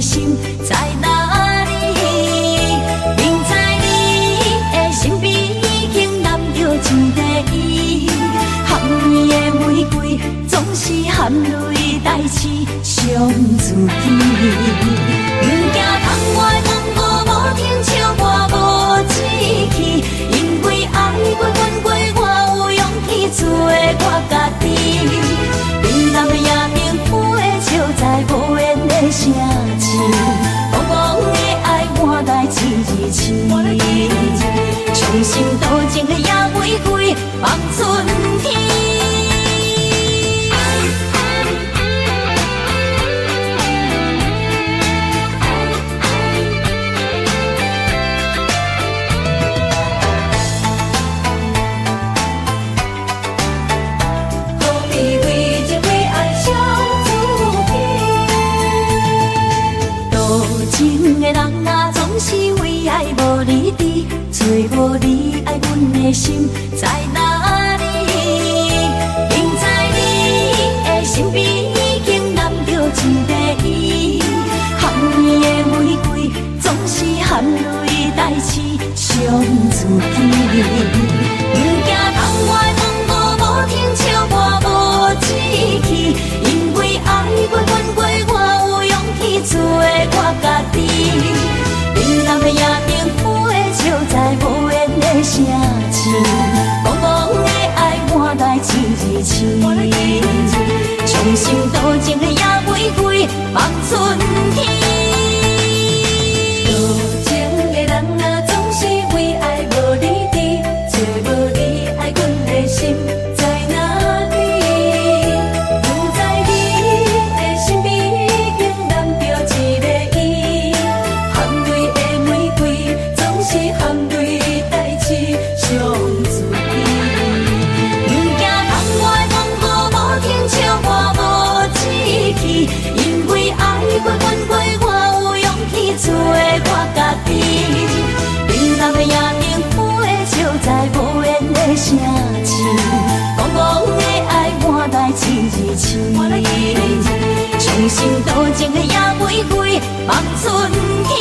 心在哪里？明知你的身边已经揽着一个伊，含泪的玫瑰总是含泪代志上自己。不惊窗外风雨无停笑我无志气，因为爱过恨过，我有勇气做我家己。冷淡的夜明浮的笑在无言的声。茫茫的爱换来一字伤心多情的野玫瑰望春天。找无你爱阮的心在哪里？明知你的身边已经揽着一个伊，含泪的玫瑰总是含泪代志伤自己。不惊窗外风雨无停笑我无志气，因为爱过恨过，我有勇气做我家己。冷淡的夜明浮的笑在无言的声气，茫茫的爱换来一字伤心多情的野玫瑰望春天。多情的人啊，总是为爱无你伫，找无你爱阮的心在哪里？不知你的身边已经揽着一个伊，含泪的玫瑰总是含泪代志伤自己。不惊窗外风雨无停笑我无志气，因为爱过恨过，我有勇气做我家己。冷淡的夜明浮的笑在无言的声气，茫茫的爱换来一字伤心多情的野玫瑰望春天。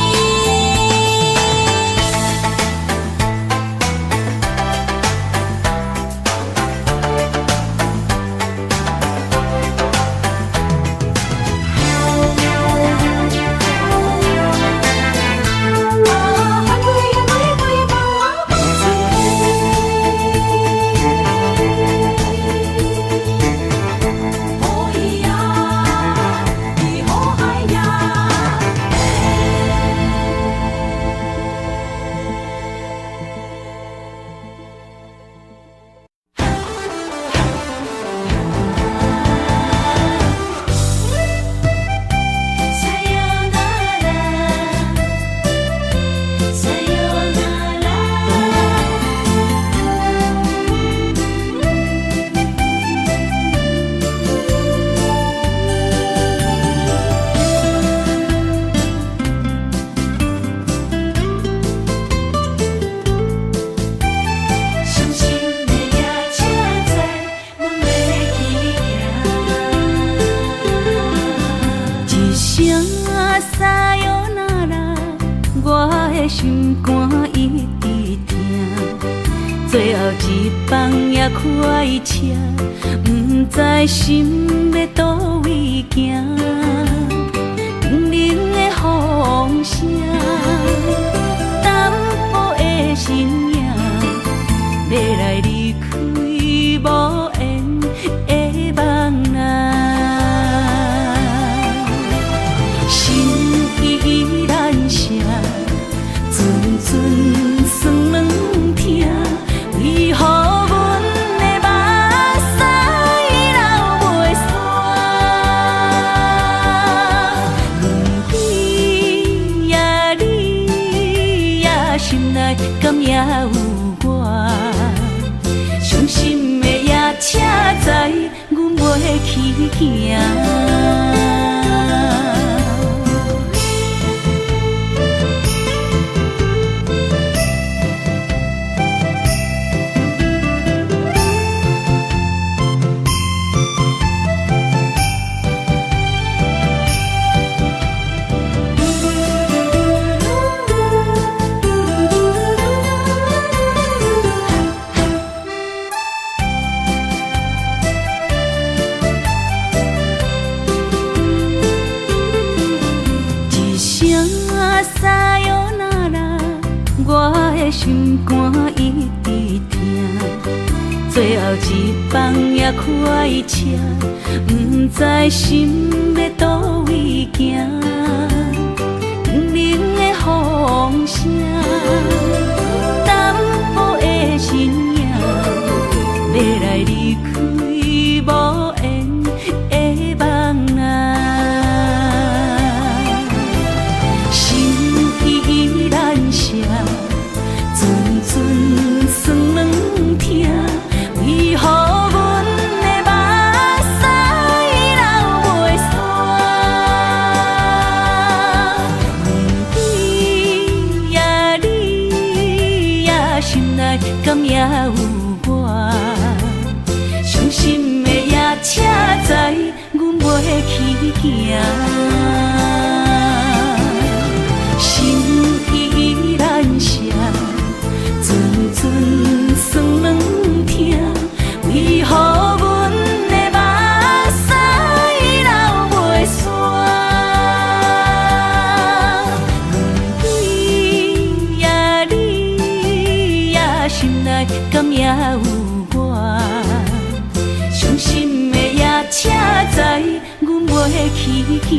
心肝一直疼，最后一放也开车，不知心要倒位行。冷冷的风声，淡薄的身影，要来离开无缘的梦啊，心依然舍。阵酸软疼，为何阮的目屎流袂煞？去行。撒哟那拉，我的心肝一直疼。最后一班也开车，不知心要倒位行。不明的风声，淡薄的身影，要来离开无缘的梦啊。阵酸软疼，为何阮的目屎流袂煞？不知呀你呀心内敢也有我？伤心的夜车载，阮袂去行。心依然伤。阵酸软疼，为何阮的目屎流袂煞？不知呀你呀心内敢也有我？伤心的夜车载，阮袂去行。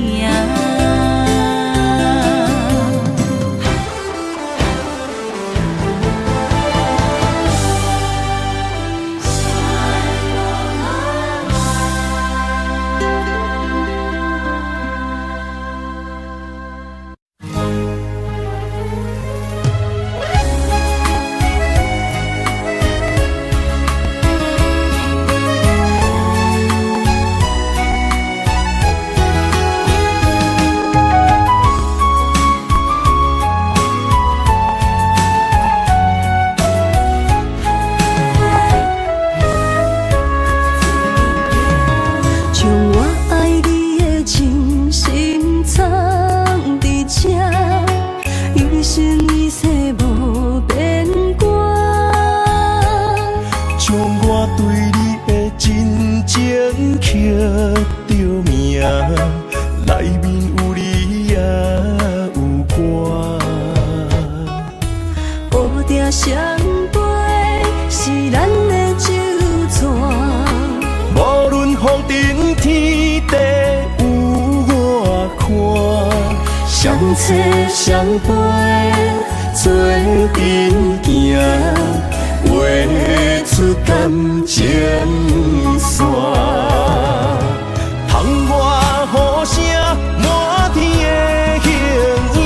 相陪是咱的酒泉，无论风尘天地有我看，相扯相陪做阵行，画出感情线，窗外雨声满天的形影。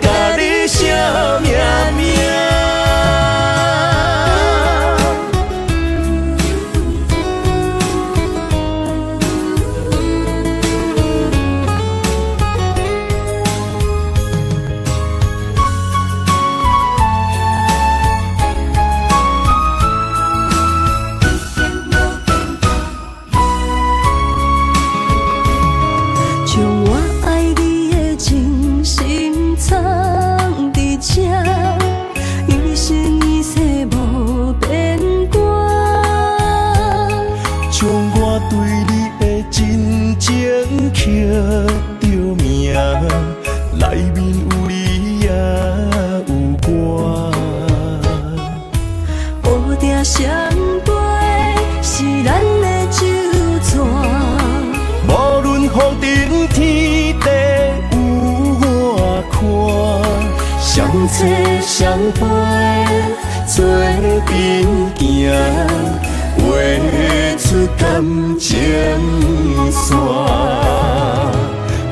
甲你写命名。将我爱你的情深藏伫这，一生一世无变卦。将我对你的真情刻着名，内面有你也有我。乌定相陪是咱的酒泉，无论风尘天地有我看。相找相陪，做阵行，画出感情线。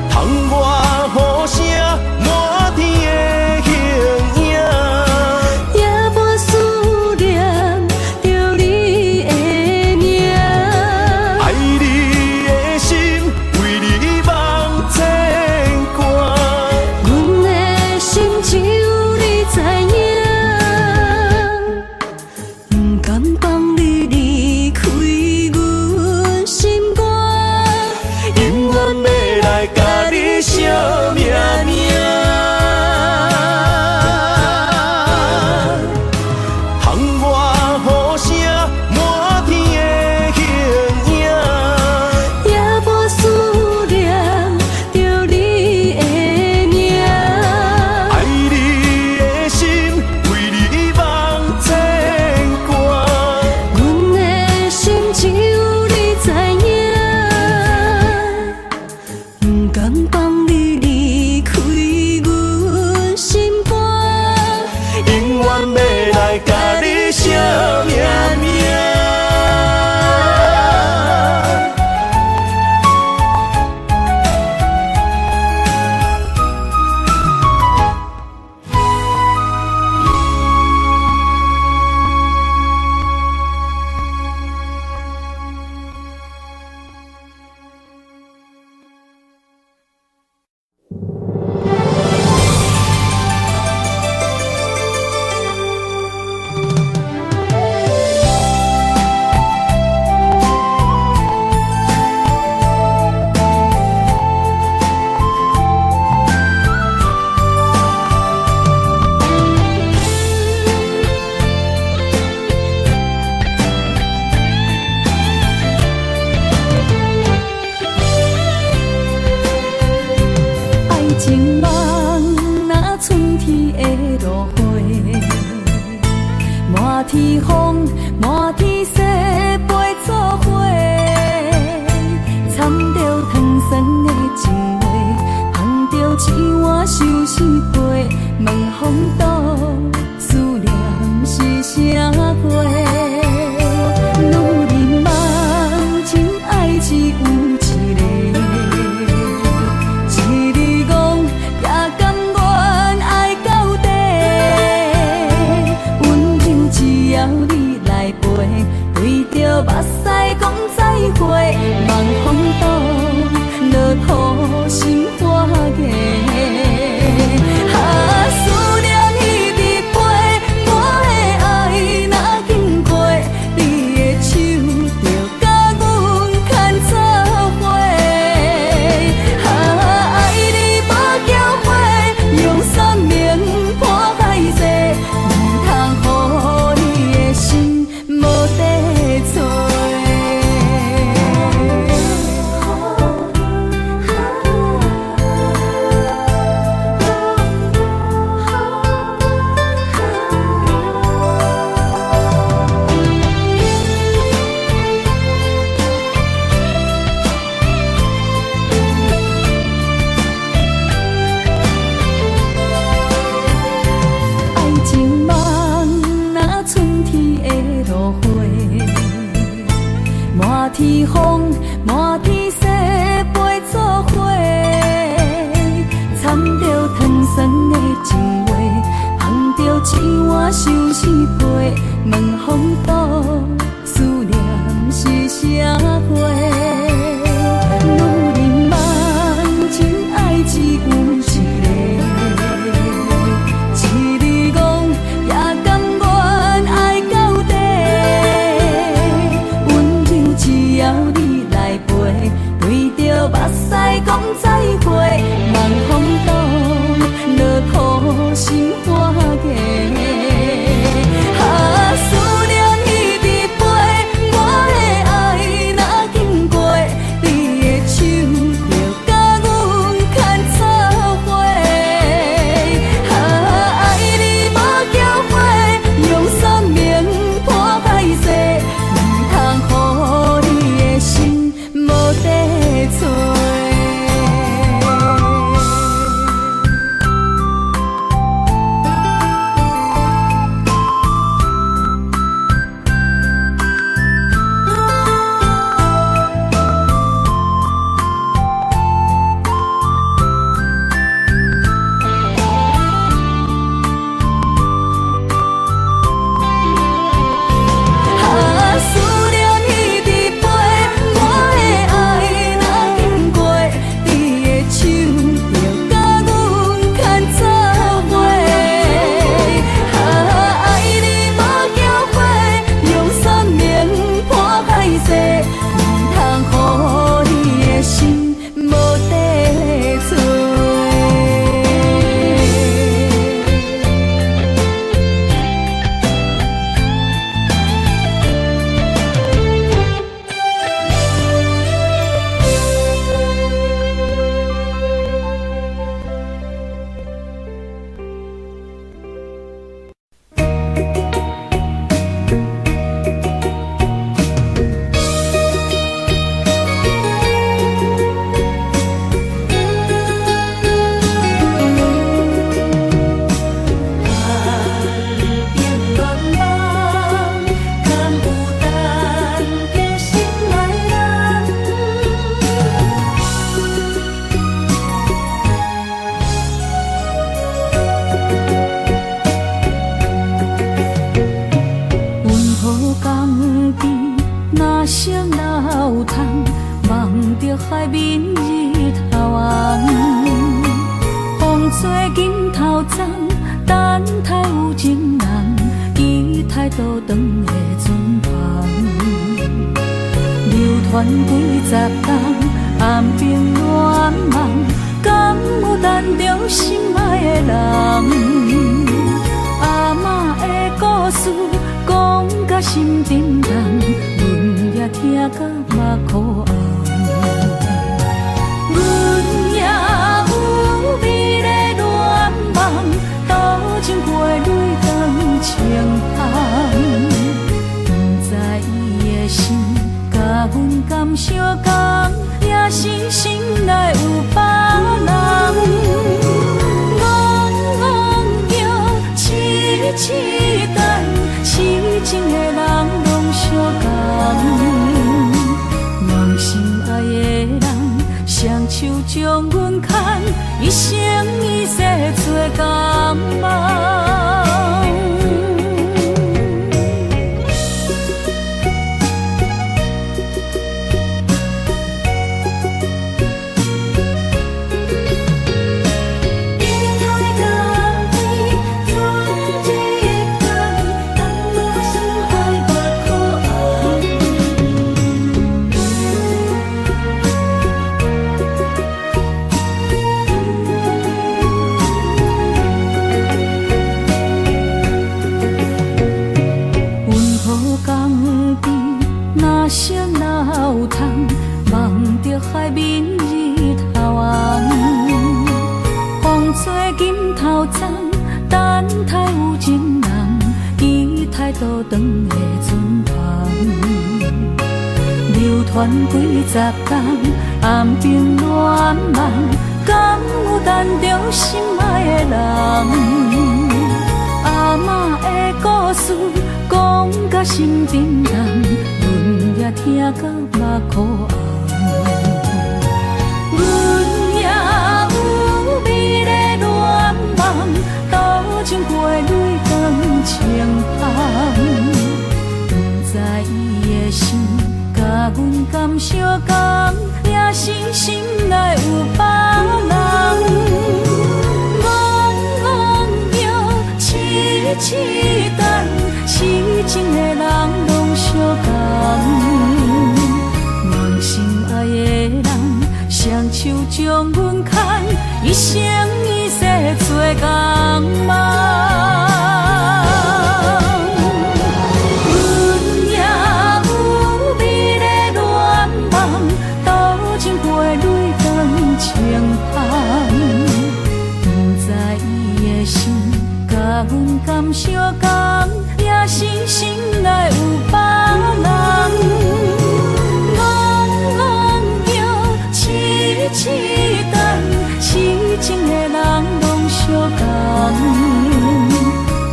窗外雨声，满天的形影。夜半思念着你的名，爱你的心，为你梦牵挂。阮的心只有你知影，不甘放你离开阮心肝，永远要来甲你惜命命。窗外雨声，满天的形影。夜半思念着你的名，爱你的心，为你梦牵挂。阮的心只有你知影，不甘放你离开阮心肝，永远要来甲你惜命命。爱情梦若春天的落花，满天风，满天雪，陪做伙，掺着糖酸的情话，捧着一碗相思杯，问风度思念是啥货？女人梦情爱只有一个。一日讲也甘愿爱到底，温柔只要你来陪，对着目屎讲再会，望风度落土心花芽。思念一直陪，我的爱若经过，你的手就甲阮牵做伙。爱你无交会，用生命破海誓，唔通予你的心无地找。爱情梦若春天的落花，满天风，满天雪，陪做伙，掺着糖酸的情话，捧着一碗相思杯，问风度思念是啥货？女人梦情爱只有一个。一日讲也甘愿爱到底，温柔只要你来陪，对着目屎讲再会，望风度落土心花芽。思念一直陪，我的爱若经过，你的手就甲阮牵做伙。爱你无交会，用生命破海誓，唔通予你的心无地找。头鬃，等待有情人，期待倒转的船旁。流传几十冬，暗冰乱梦，敢有等着心爱的人？阿嬷的故事讲甲心沉重，阮也听甲目眶红。阮也有美丽恋梦，多情陪泪断情香。不知伊的心甲阮敢相共，也是心内有别人。痴等，痴情的人拢相共，梦心爱的人，双手将阮牵，一生一世做共梦。望着海面日头红，风吹金头鬃，等待有情人，期待倒转的船旁。流传几十冬，暗冰乱梦，敢有等着心爱的人？阿嬷的故事讲甲心沉重，阮也听甲目眶红。阮也有美丽恋梦，多情陪泪断情香。不知伊的心甲阮敢相共，也是心内有别人。痴等，痴情的人拢相共，梦心爱的人，双手将阮牵，一生一世做共梦。阮也有美丽恋梦，多情陪泪断情香。不知伊的心甲阮敢相共，也是心内有别人。痴等，痴情的人拢相共，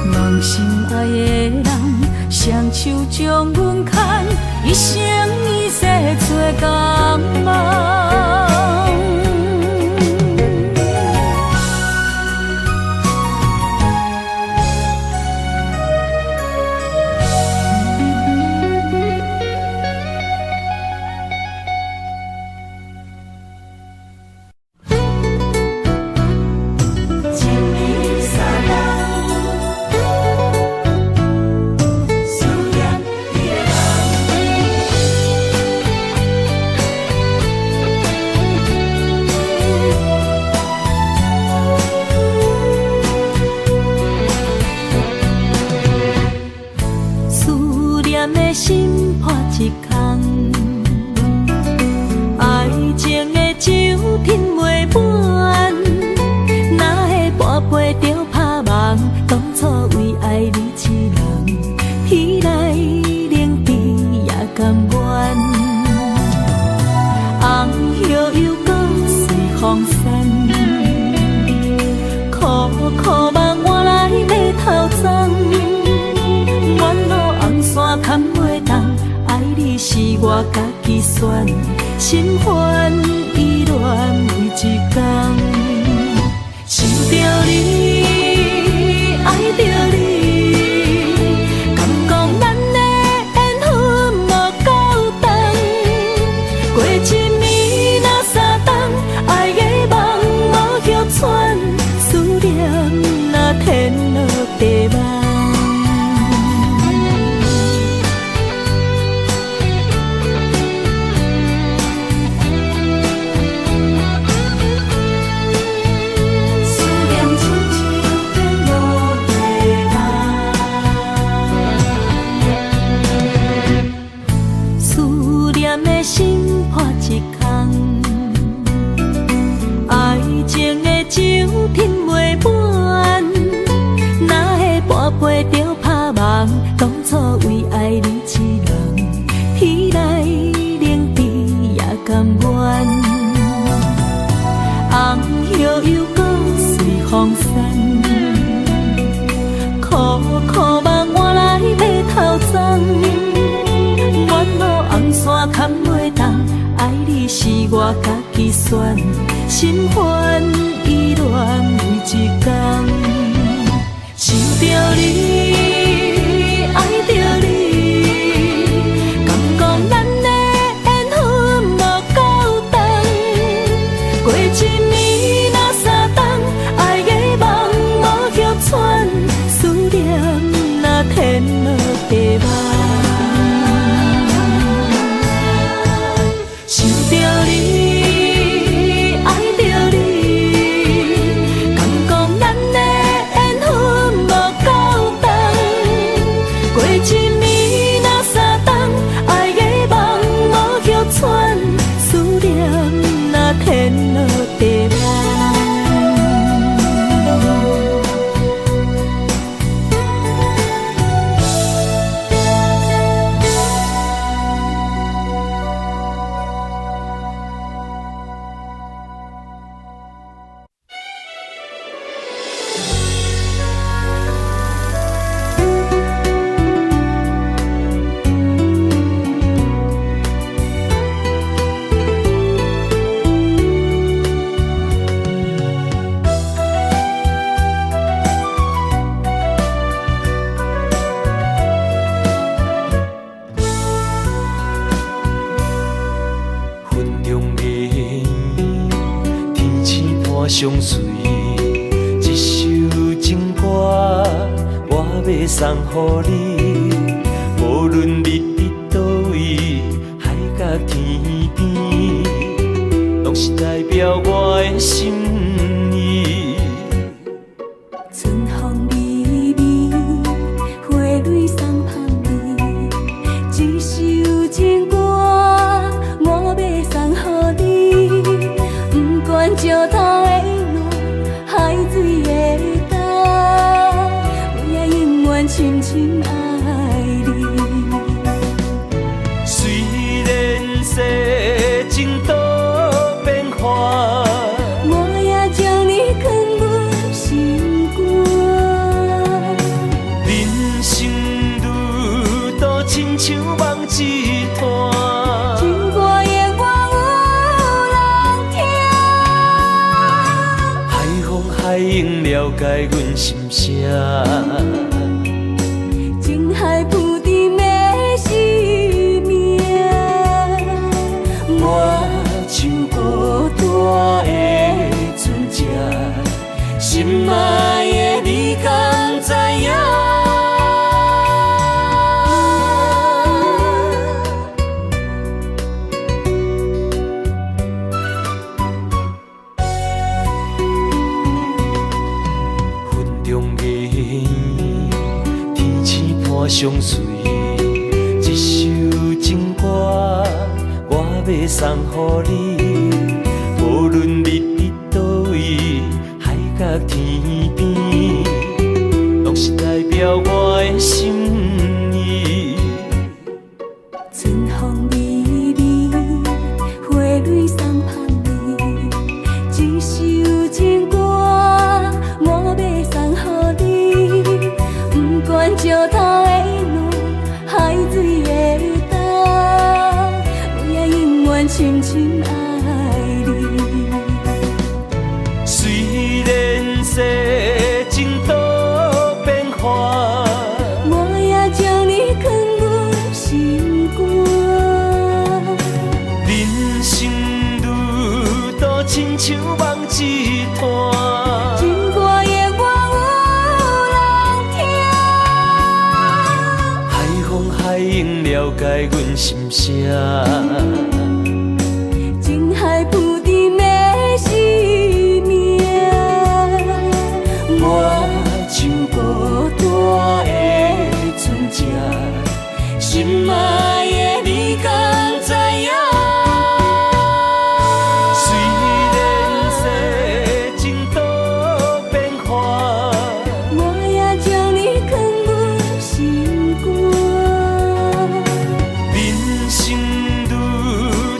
梦心爱的人，双手将阮牵，一生一世做共梦。我家己选，心烦意乱每一天，想着你，爱着你，敢讲咱的缘分无够长，过一暝若3冬，爱的梦无休喘，思念若天落地网。心破一空，爱情的酒品袂满，哪会半杯就拍梦？当初为爱你一人，天来冷滴也甘愿。红叶又搁随风散，苦苦梦换来白头鬃。远路红线牵袂动，爱你是我家己选，心烦意乱每一天。想着你，爱着你，敢讲咱的缘分无够长？过一暝若三冬，爱的梦无歇喘，思念若天落地网。天落地网，相随，一首情歌我要送予你。无论你伫倒位，海角天边，拢是代表我的心意。春风微微，花蕊送香味，一首情歌我要送予你。不管石头的路，海水的干，我也永远深深爱你。虽然世情多变化，我也将你藏入心肝。人生路途亲像梦一段，情歌永远有人听。海风海涌了解阮心声，情海浮沉的生命，我像孤单的船只，心爱的你敢知影？云中月圆，天星伴相随，一首情歌我要送予你。无论你伫倒位，海角天边，拢是代表我的心意。春风微微，花蕊送香味，一首情歌我要送予你。不管石头的路，海水的干，我也永远深深爱你。虽然世情多变化，我也将解阮心声。情海浮沉的生命，我像孤单的船只，心爱的你敢知影？虽然世情多变化，我也将你藏入心肝。人生路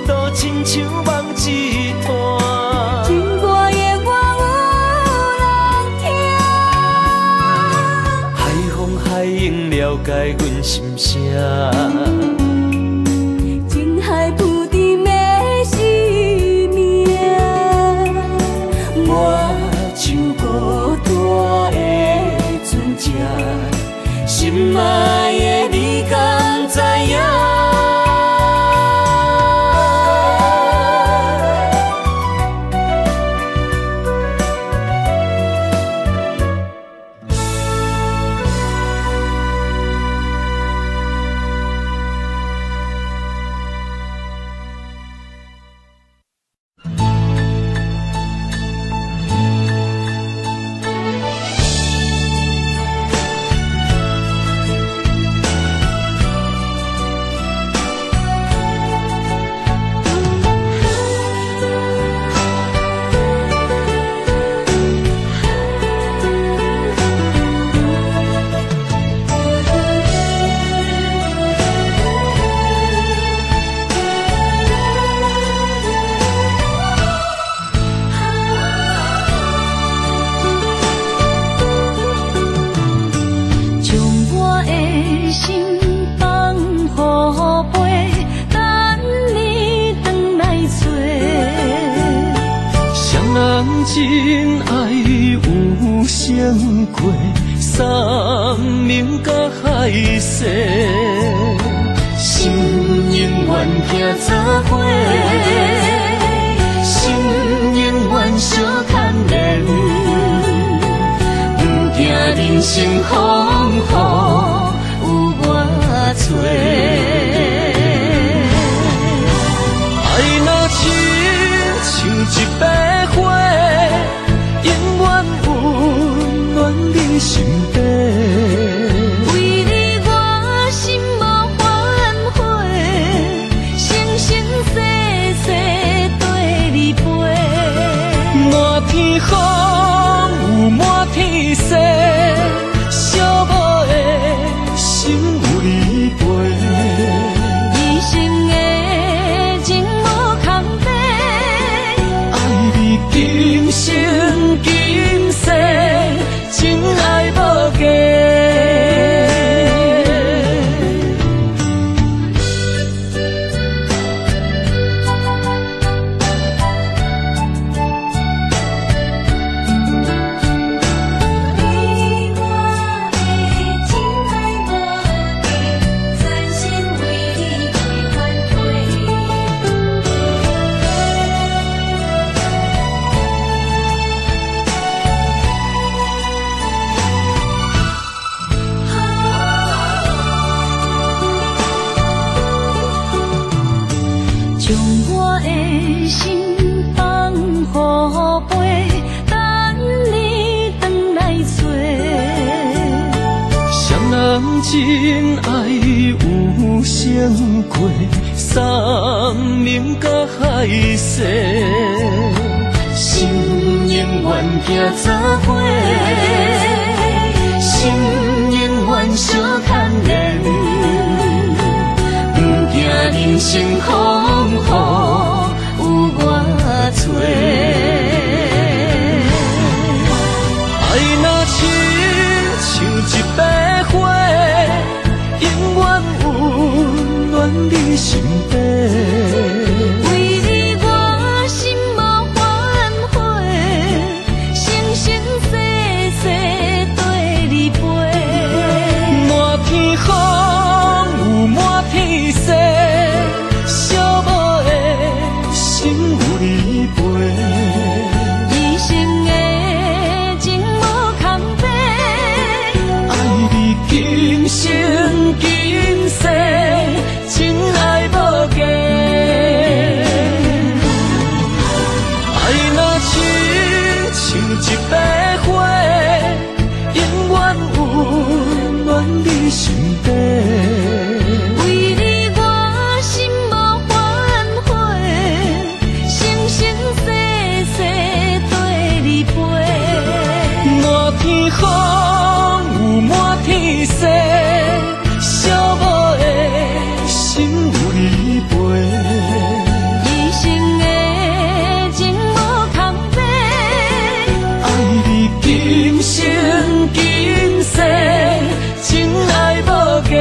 途亲像梦一团，情歌的我有人听，海风海涌了解阮心声。情海浮沉的生命，我像孤单的船只，心爱的你敢知影？真爱有相过，山明甲海誓，心永远行做伙，心永远相牵连，不惊人生风雨有我找。爱若亲像一杯花，永远温暖你身边。为你我心无反悔，生生世世对你陪。满天风有满天雪，寂寞的心有你陪。一生的情无空白，爱你今生今世，真爱无价。你我的情爱无价，全心为你为反将我的心放乎飞，等你回来找。双人真爱有相过，山明甲海誓，心永远行做伙，心永远相牵连，不惊人生风雨有我找。爱若亲像一杯花，永远温暖你身边。为你我心无反悔，生生世世对你陪。满天风有满天雪，寂寞的心有你陪。一生的情无空白，爱你今生今世，天空有满天星，小无的心有你陪。一生的情无空白，爱你今生今世，真爱无价。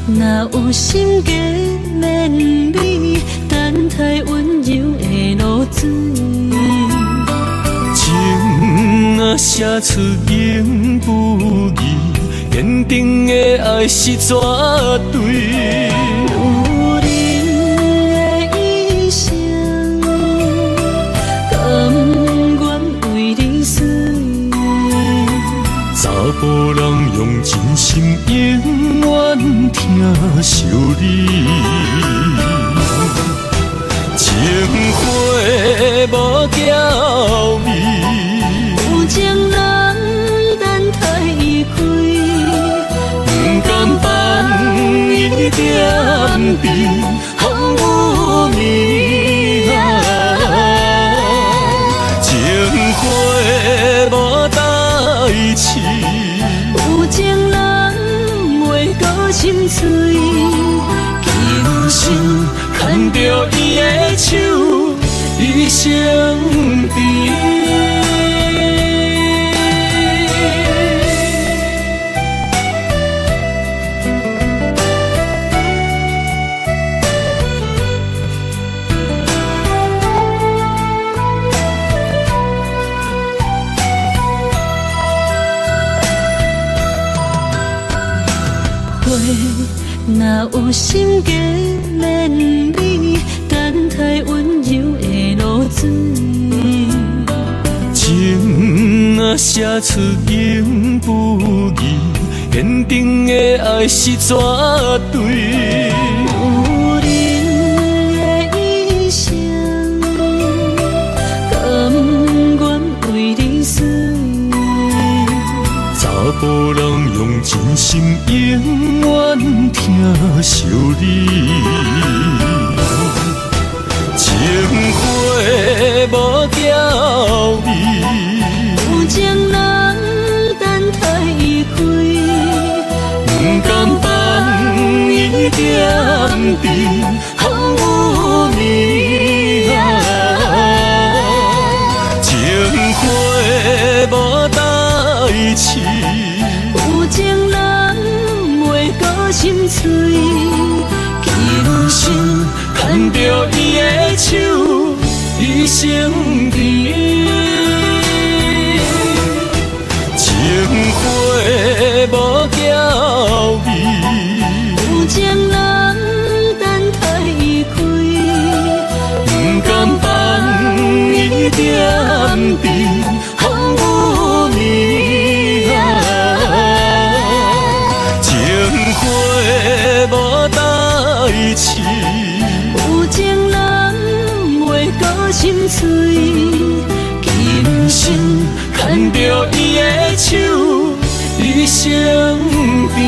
若有心计绵绵，等待温柔的露水。情若写出永不移，坚定的爱是绝对。有人的一生，甘愿为你死。查甫人用真心永远疼惜你，情花无娇媚，有情人等待伊开，不甘放伊点滴风雨暝情花无代志。有情人袂过心碎，今生牵着伊的手，一生甜。若有心计绵绵，等待温柔的露水。情若写出永不移，坚定的爱是绝对。有人的一生，甘愿为你死。查甫人用真心永远疼惜你，情花无娇媚，有情人等待伊开，不甘放伊点滴风雨暝情花无代志。有情人袂过心碎，今生牵着伊的手，一生甜。情花无娇媚，有情人等待伊开，不甘放伊点滴风雨暝情花无代志。有情人袂过心碎，今生牵着伊的手，一生甜。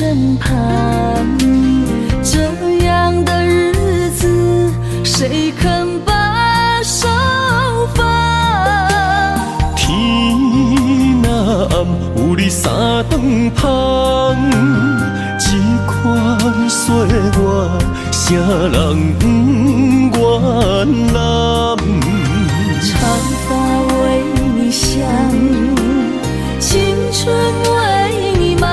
身旁。这样的日子，谁肯把手放？天若暗，有你三顿芳，这款岁月，谁人不愿揽？长发为你香，青春为你忙。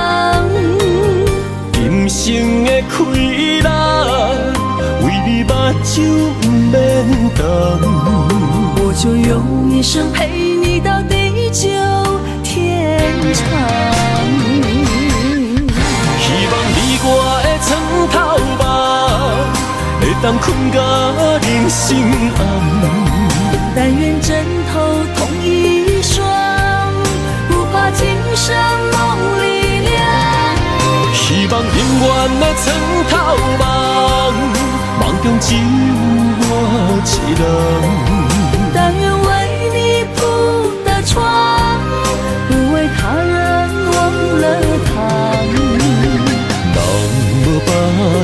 今生的快乐，为你目睭不免干。我就用一生陪你到地久天长。希望你我的床头梦，会当困甲人心暗。但愿枕头同一双，不怕今生梦里凉。希望永远的床头梦，梦中只有我一人。但愿为你铺的床，不为他人忘了躺。人无百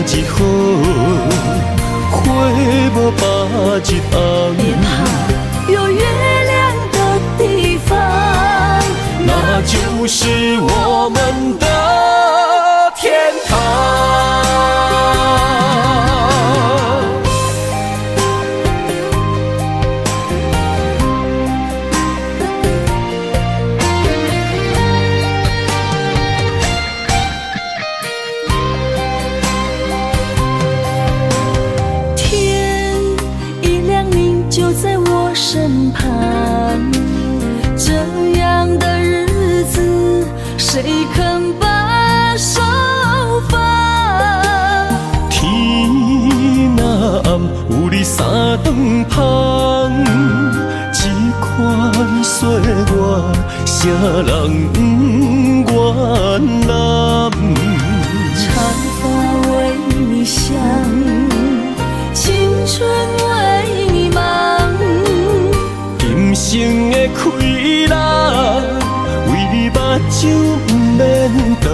日好，花无百日红。别怕有月亮的地方，那就是我们的天堂。天一亮，你就在我身旁。这样的日子，谁肯把手放？天若暗，有你三顿芳，这款岁月，谁人不愿揽？长发为你香，青春为你忙。今生的快乐，为你目睭不免干。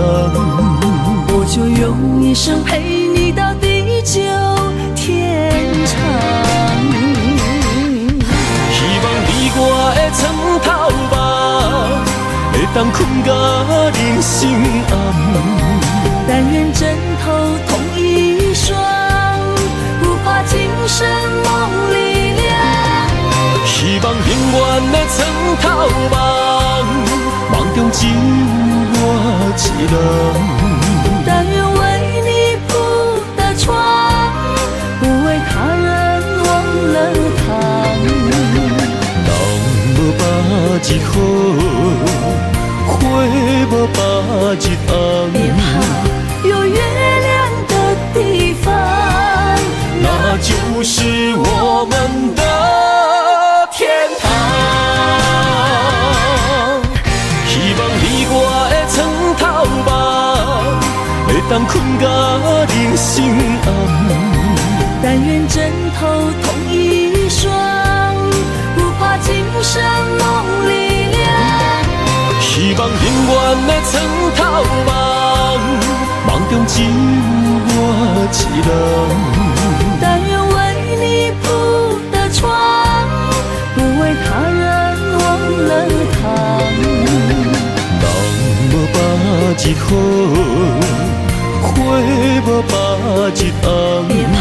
我就用一生陪你到地久天长。希望你我的床头梦，会当困甲人心暗。但愿枕头同一双，不怕今生梦里凉。希望永远的床头梦，梦中只有我一人。但愿为你铺的床，不为他人忘了躺。人无百日好，花无百日红。别怕有月亮的地方，那就是我们的天堂。希望你我的床头梦，会当困甲人心暗。但愿枕头同一双，不怕今生梦里凉。希望永远的床头梦，梦中只有我一人。但愿为你铺的床，不为他人忘了躺。人无百日好，花无百日红。别怕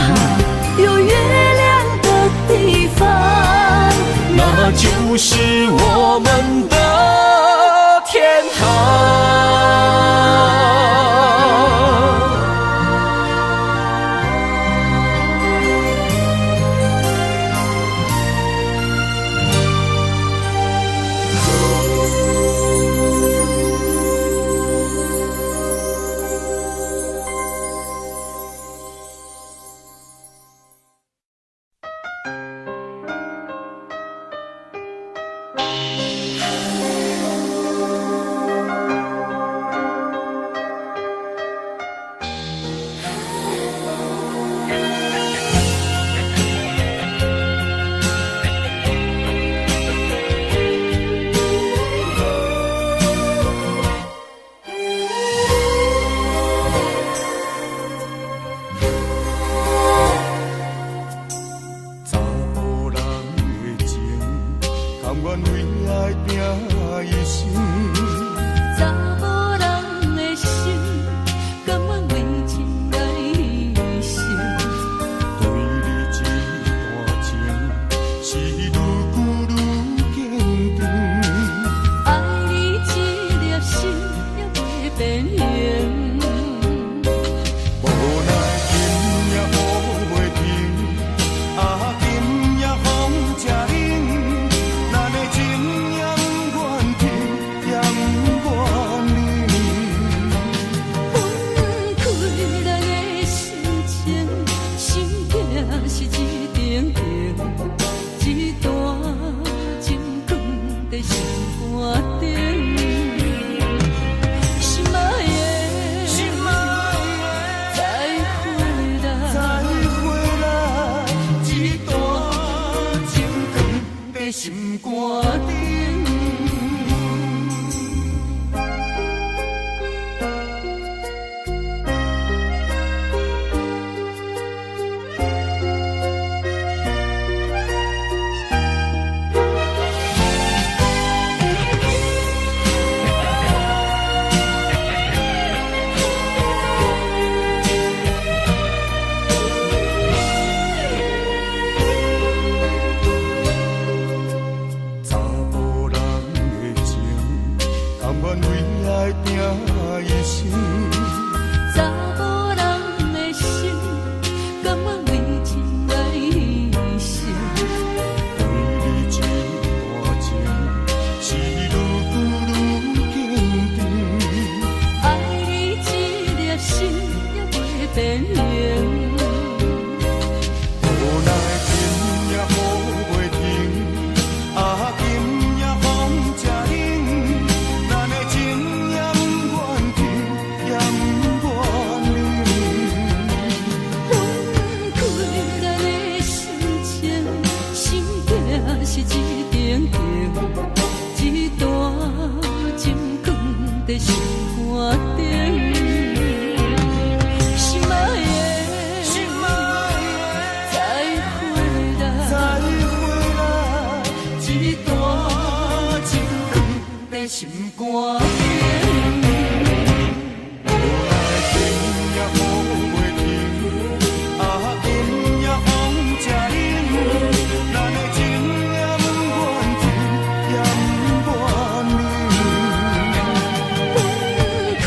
有月亮的地方，那就是我们的天堂。一生。查某人的心，甘愿为情来牺牲。对你这段情，是愈久愈坚强。爱你这粒心也袂变形。无奈今夜雨袂停，啊，今夜风正冷，咱的情也不愿停，也不愿冷。分开咱的心情，心境是一定定，一段情放在心肝顶。心爱的，再回来，再回来，一段情放在心肝顶。查某人的情，甘愿为爱拼一生。查某人的心，甘愿为情来牺牲。对你这段情，是愈久愈坚强。爱你这粒心也袂变形。无奈今夜雨袂停，啊，今夜风正冷，咱的情也不愿停，也不愿冷。分开咱的心情，心境是一定定，一段情放在心肝顶。心爱的，再回来，再回来，一段情放在心肝顶。无奈今夜雨袂停，啊，今夜风正冷，咱的情也不愿停，也不愿冷。分开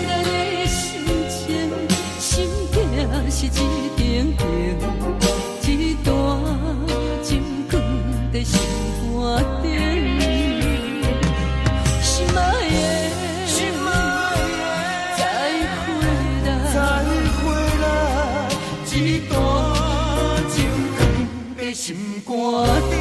咱的心情，心境是一定定，一段情放在心肝顶。心爱的，再回来，再回来，一段情放在心肝顶。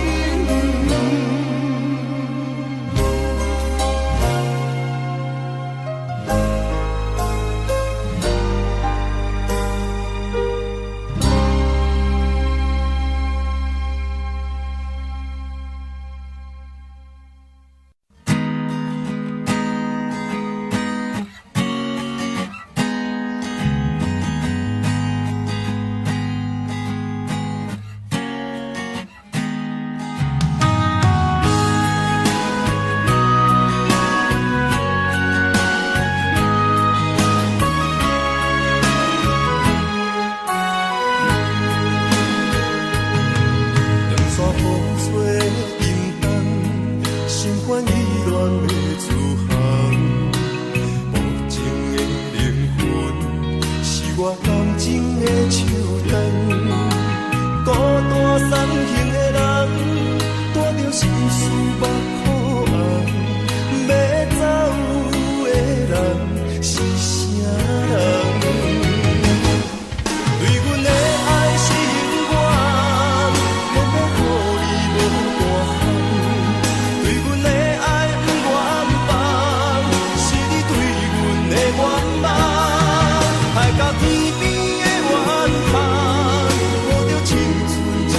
天边的远方，抱着青春将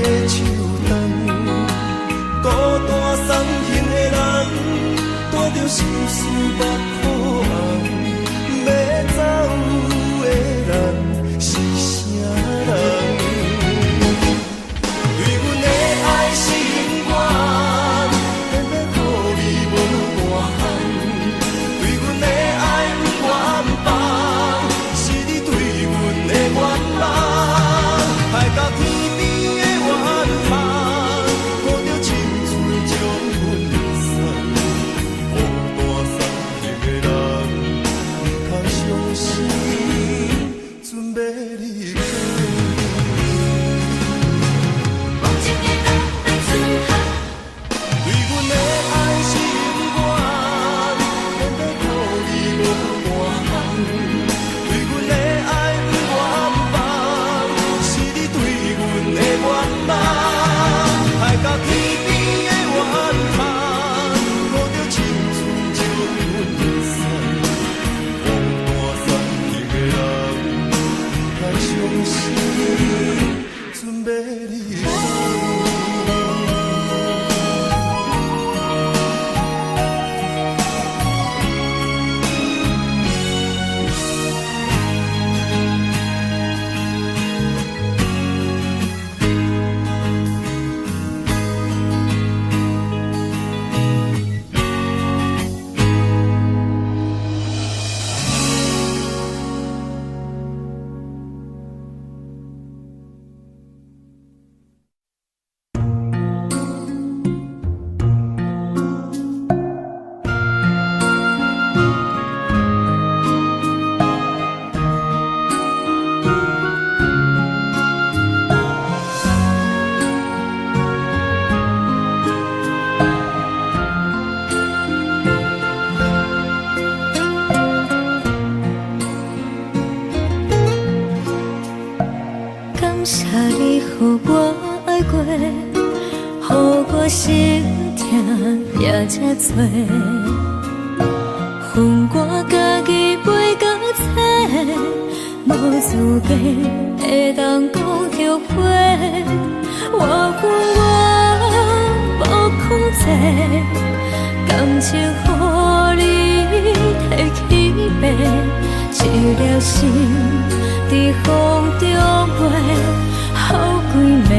的手重，孤单送行的人，带着心事目苦红，要走的人是啥人？对阮的爱心愿，偏偏予你无大限。对阮的爱不愿放，是你对阮的愿望。海到天边的远方，抱着青春将阮送。孤单送行的人，较伤心，准备离开。对阮的爱心愿，偏偏予你无大限。对阮的爱不愿放，是你对阮的愿望。海到天边的远方，抱着青春将阮送。孤单送行的人，较伤心，准备离开。感谢你，予我爱过，予我心痛也这多。恨我家己袂到切，无资格会当讲后悔。我恨我无控制，感情予你提起白，一粒心。在风中飞，好几暝。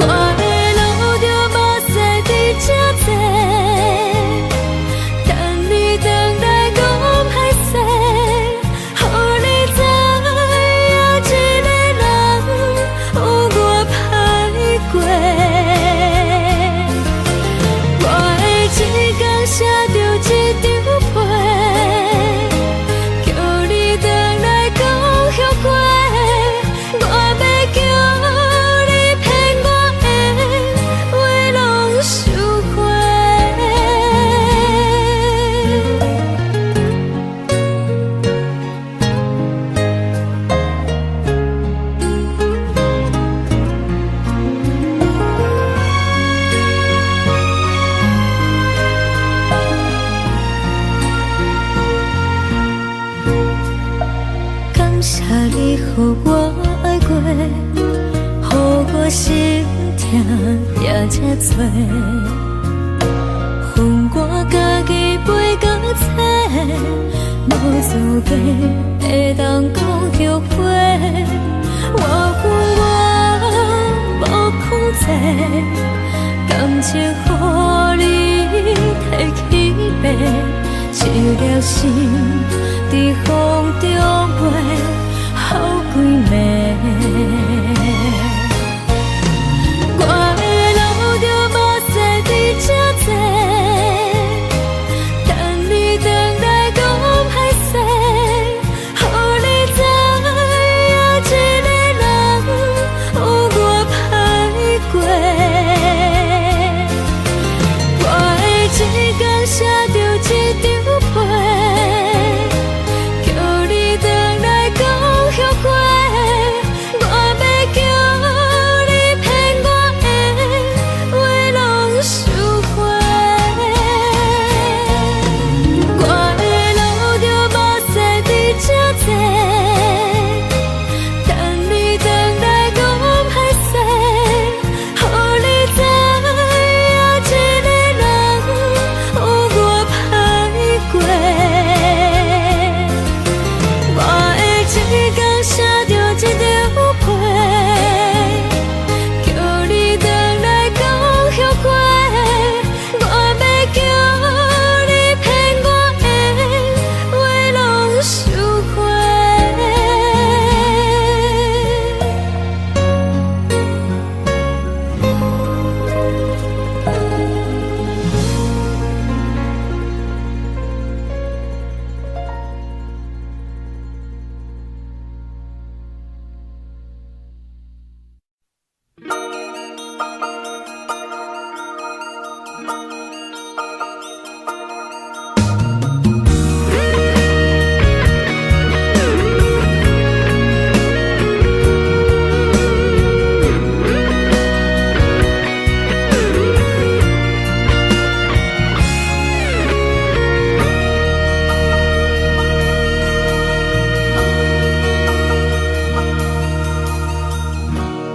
我的路着目屎伫这多，等你回来讲歹势，予你知影一个人有我歹过。我的一天写着一张被。你予我爱过，予我心痛也这多。恨我家己袂到切，无资格会当讲后悔。我恨我无控制，感情予你提起白，一粒心在风中飞。好几暝，我的路着目屎伫这多，等你回来讲歹势，予你知影一个人有我歹过。我的一天写着一张被，叫你回来。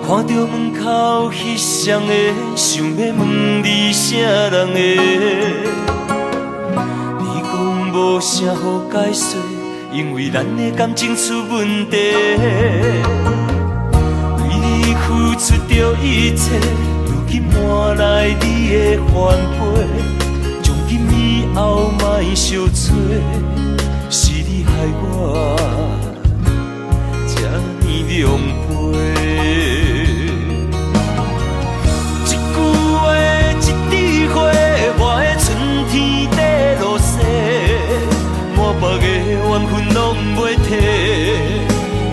看到门口彼双的，想要问你啥人的？你讲无啥好解释，因为咱的感情出问题。为你付出着一切，如今换来你的反悔。从今以后莫相找，是你害我这呢狼狈。别个缘分拢袂退，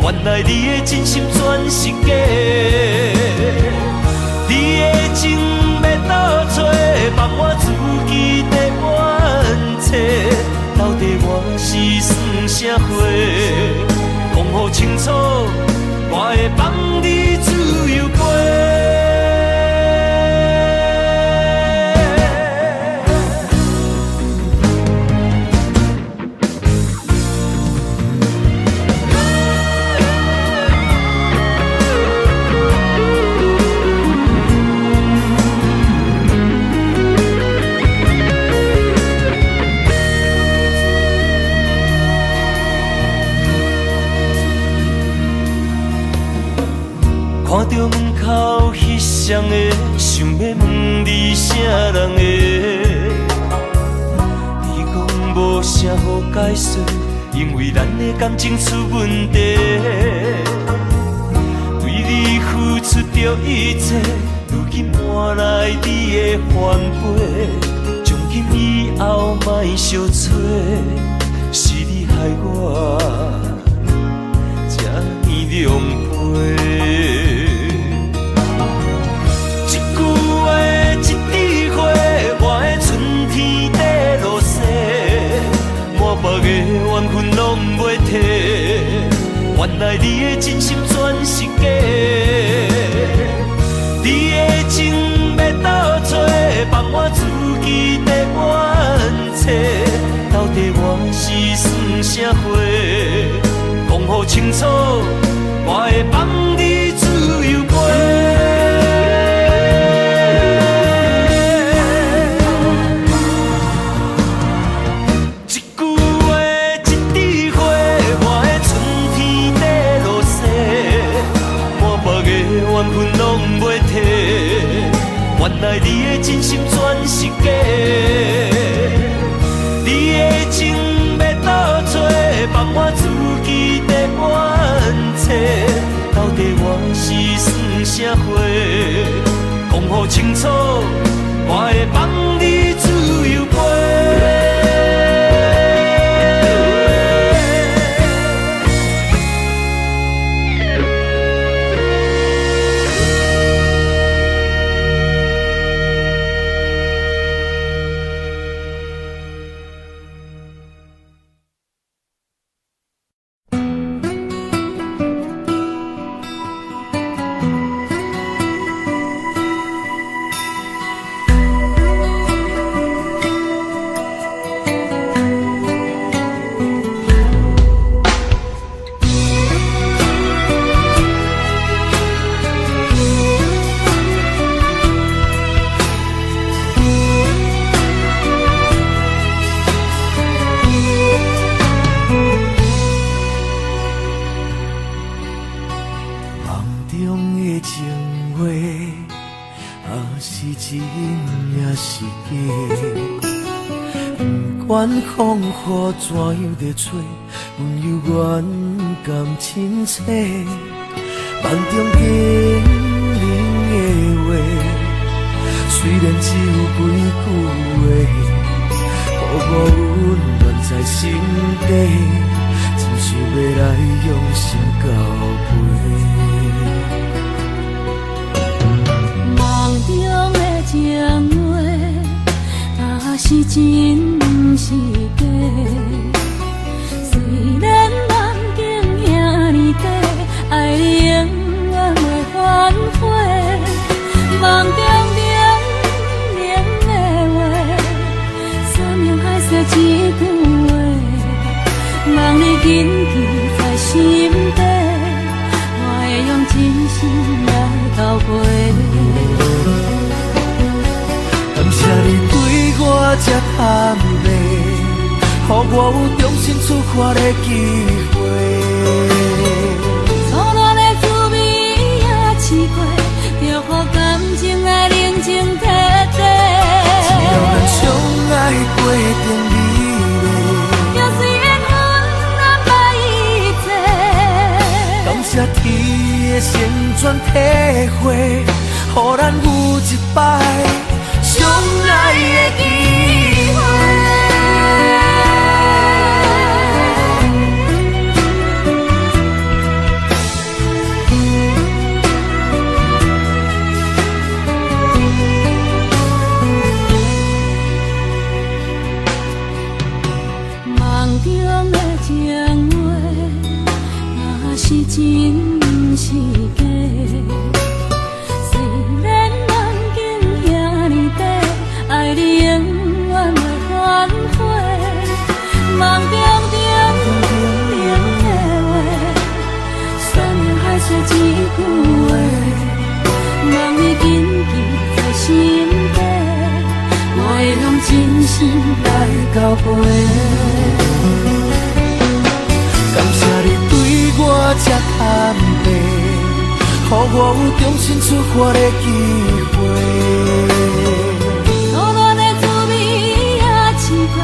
原来你的真心全是假。你的情要倒找，放我自己在冤切。到底我是算啥货？讲好清楚，我会放你自由飞。看到门口彼双的，想要问你啥人的？你讲无啥好解释，因为咱的感情出问题。为你付出着一切，如今换来你的反悔。从今以后莫相找，是你害我这呢狼狈。别个缘分拢袂退，原来你的真心全是假。你的情要倒找，放我自己在冤切。到底我是算啥货？讲好清楚，我会放你自由飞。缘分拢袂退，原来你的真心全是假。你的情要倒找，放我自己在冤切。到底我是算啥货？讲好清楚，我会放你自由飞。管风雨怎样在吹，温柔远甘亲切，梦中经人的话，虽然只有几句话，抱我温暖在心底，真想要来用心交陪。梦中的情话，是真不是假。虽然梦境遐尼短，爱你永远袂反悔。梦中冷的话，山盟海誓一句话，望你谨记在心头。我有重新出发的机会。初恋的滋味也试过，就予感情来冷静体地。只要咱相爱过程美丽，就算缘分难捌一切。感谢天的旋转体会，予咱有一摆相爱的机会。梦中的情话，若是真是假？虽然梦境遐尼短，爱你永远会反悔。梦中冷的话，山盟海誓一句话，梦已紧记在心底，我会用真心来交陪。感谢你对我这坦白，予我有重新出发的机会。初恋的滋味也试过，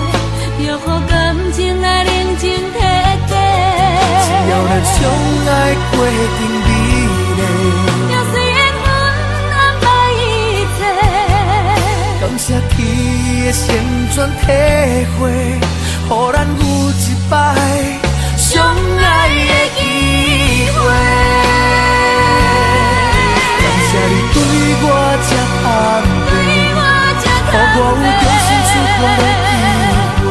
就予感情来冷静体地。只要咱相爱过程美丽，就算缘分难捌一切。感谢天的旋转体会，予咱有一摆相爱的机会。感谢你对我这坦白，予我有重新出发的机会。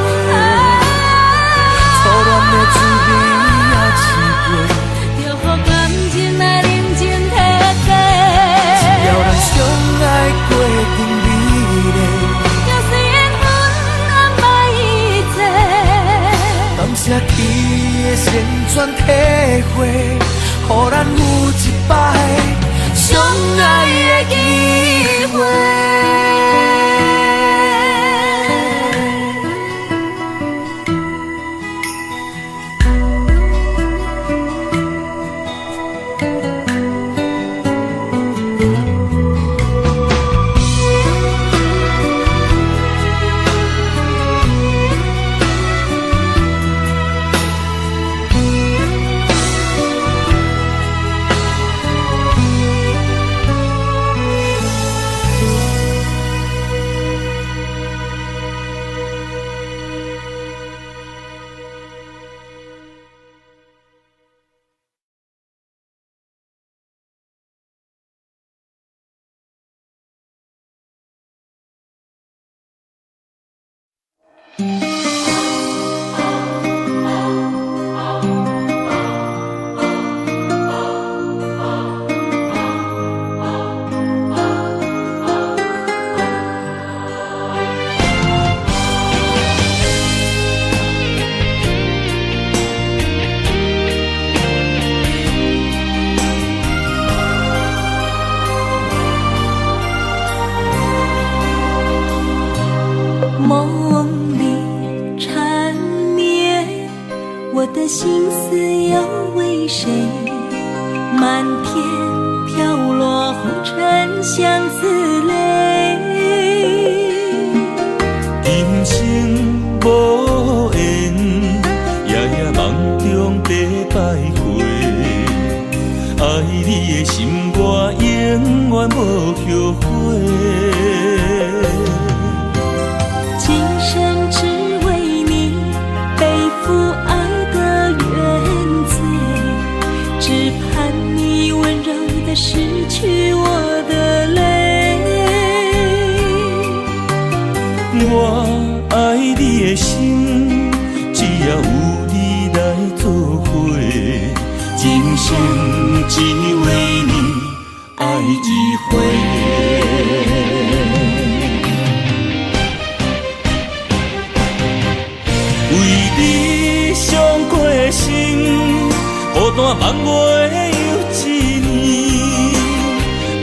初恋的滋味也试过，就予感情来冷静体地。只要咱相爱过程美丽，就算缘分难捌一切。感谢天的旋转体会，予咱有一摆相爱的机会。梦里缠绵，我的心思要为谁？漫天飘落红尘相思泪。人生无缘，夜夜梦中在徘徊。爱你的心，我永远无后悔。今生只为你背负爱的原罪，只盼你温柔地拭去我的泪。我爱你的心，只要有你来作伙，今生只为你爱一回。为你伤过心，孤单梦月又一年，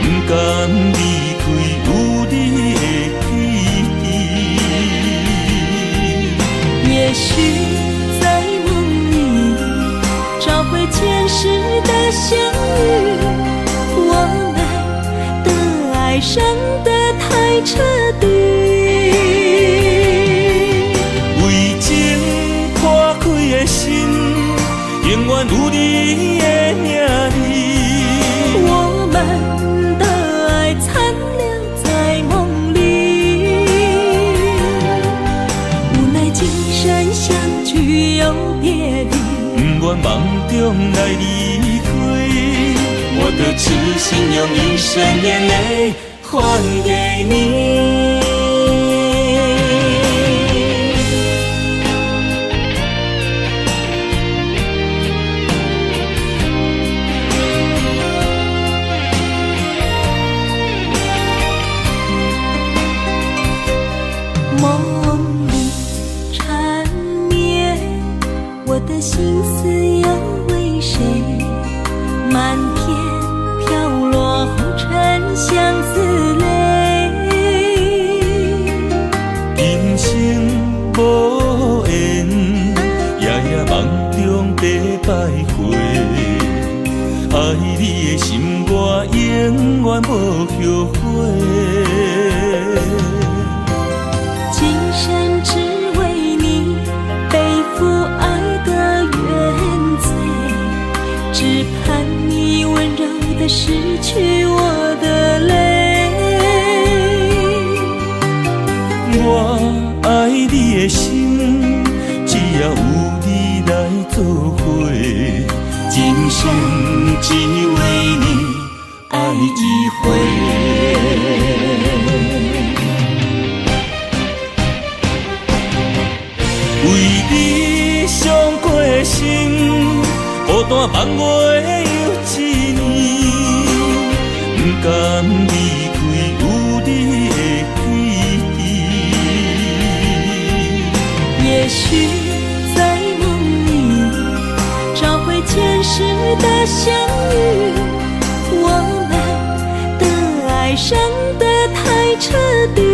不甘离开有你的记忆。也许相遇，我们的爱伤得太彻底。为情破开的心，永远有你的名字。我们的爱残留在梦里，无奈今生相聚又别离。不愿梦中来离开，我的痴心用一生眼泪还给你。梦里缠绵，我的心思又为谁？漫天飘落红尘相思泪。今生无缘，夜夜梦中在徘徊。爱你的心，我永远无后悔。今生只为你背负爱的原罪，只盼你温柔地拭去我的泪。我爱你的心，只要有你来作伙，今生只为你爱一回。为你伤过的心，孤单放我又一年，不甘离开有你的记忆。也许在梦里找回前世的相遇，我们的爱伤得太彻底。